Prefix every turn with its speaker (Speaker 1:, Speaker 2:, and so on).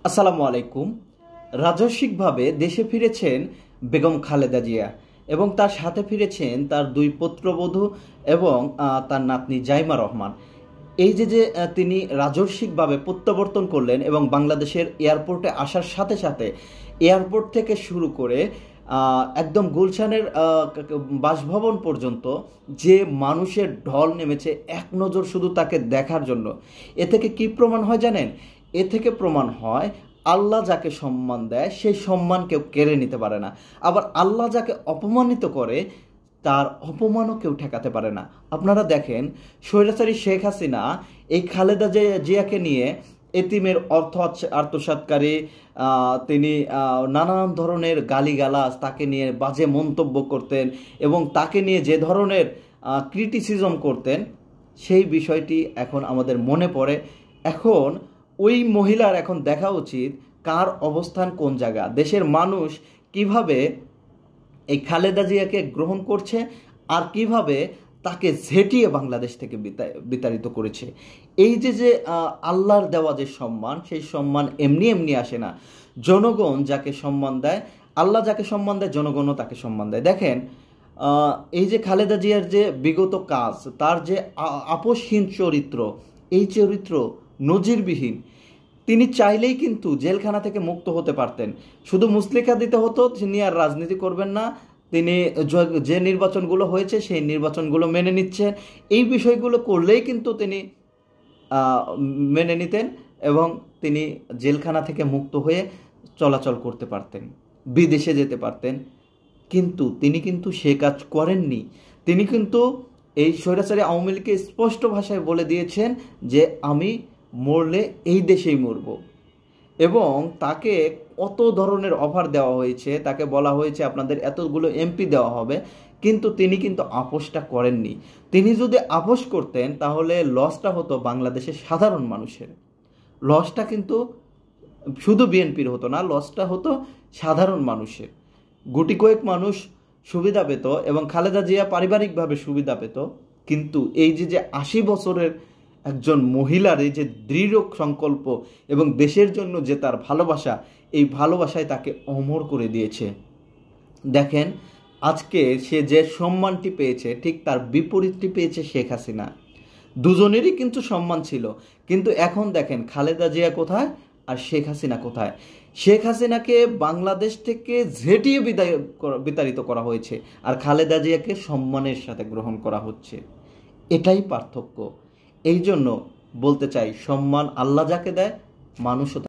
Speaker 1: আসসালামু আলাইকুম। রাজস্বিকভাবে দেশে ফিরেছেন বেগম খালেদা জিয়া এবং তার সাথে ফিরেছেন তার দুই পুত্রবধূ এবং তার নাতনি জাইমা রহমান। এই যে তিনি রাজস্বিকভাবে প্রত্যাবর্তন করলেন এবং বাংলাদেশের এয়ারপোর্টে আসার সাথে সাথে এয়ারপোর্ট থেকে শুরু করে একদম গুলশানের বাসভবন পর্যন্ত যে মানুষের ঢল নেমেছে এক নজর শুধু তাকে দেখার জন্য। এ থেকে কি প্রমাণ হয় জানেন? এ থেকে প্রমাণ হয় আল্লাহ যাকে সম্মান দেয় সেই সম্মান কেউ কেড়ে নিতে পারে না, আবার আল্লাহ যাকে অপমানিত করে তার অপমানও কেউ ঠেকাতে পারে না। আপনারা দেখেন, স্বৈরাচারী শেখ হাসিনা এই খালেদা জিয়াকে নিয়ে এতিমের অর্থ আত্মসাৎকারী, তিনি নানান ধরনের গালিগালাজ, তাকে নিয়ে বাজে মন্তব্য করতেন এবং তাকে নিয়ে যে ধরনের ক্রিটিসিজম করতেন, সেই বিষয়টি এখন আমাদের মনে পড়ে। এখন ওই মহিলার এখন দেখা উচিত কার অবস্থান কোন জায়গা, দেশের মানুষ কিভাবে এই খালেদা জিয়াকে গ্রহণ করছে আর কিভাবে তাকে ঝেঁটিয়ে বাংলাদেশ থেকে বিতাড়িত করেছে। এই যে আল্লাহর দেওয়া যে সম্মান, সেই সম্মান এমনি এমনি আসে না। জনগণ যাকে সম্মান দেয়, আল্লাহ যাকে সম্মান দেয়, জনগণও তাকে সম্মান দেয়। দেখেন, এই যে খালেদা জিয়ার যে বিগত কাজ, তার যে আপোষহীন চরিত্র, এই চরিত্র নজিরবিহীন। তিনি চাইলেই কিন্তু জেলখানা থেকে মুক্ত হতে পারতেন, শুধু মুচলেকা দিতে হতো তিনি আর রাজনীতি করবেন না, তিনি যে নির্বাচনগুলো হয়েছে সেই নির্বাচনগুলো মেনে নিচ্ছেন, এই বিষয়গুলো করলেই কিন্তু তিনি মেনে নিতেন এবং তিনি জেলখানা থেকে মুক্ত হয়ে চলাচল করতে পারতেন, বিদেশে যেতে পারতেন। কিন্তু তিনি কিন্তু সে কাজ করেননি। তিনি কিন্তু এই স্বৈরাচারী আওয়ামী লীগকে স্পষ্ট ভাষায় বলে দিয়েছেন যে আমি মরলে এই দেশেই মরব, এবং তাকে কত ধরনের অফার দেওয়া হয়েছে, তাকে বলা হয়েছে আপনাদের এতগুলো এমপি দেওয়া হবে, কিন্তু তিনি কিন্তু আপোষটা করেননি। তিনি যদি আপোষ করতেন তাহলে লসটা হতো বাংলাদেশের সাধারণ মানুষের, লসটা কিন্তু শুধু বিএনপির হতো না, লসটা হতো সাধারণ মানুষের। গুটি কয়েক মানুষ সুবিধা পেত এবং খালেদা জিয়া পারিবারিকভাবে সুবিধা পেত, কিন্তু এই যে 80 বছরের একজন মহিলার এই যে দৃঢ় সংকল্প এবং দেশের জন্য যে তার ভালোবাসা, এই ভালোবাসায় তাকে অমর করে দিয়েছে। দেখেন, আজকে সে যে সম্মানটি পেয়েছে ঠিক তার বিপরীতটি পেয়েছে শেখ হাসিনা। দুজনেরই কিন্তু সম্মান ছিল, কিন্তু এখন দেখেন খালেদা জিয়া কোথায় আর শেখ হাসিনা কোথায়। শেখ হাসিনাকে বাংলাদেশ থেকে ঝেঁটিয়ে বিতাড়িত করা হয়েছে আর খালেদা জিয়াকে সম্মানের সাথে গ্রহণ করা হচ্ছে। এটাই পার্থক্য। এই জন্য বলতে চাই, সম্মান আল্লাহ যাকে দেয় মানুষও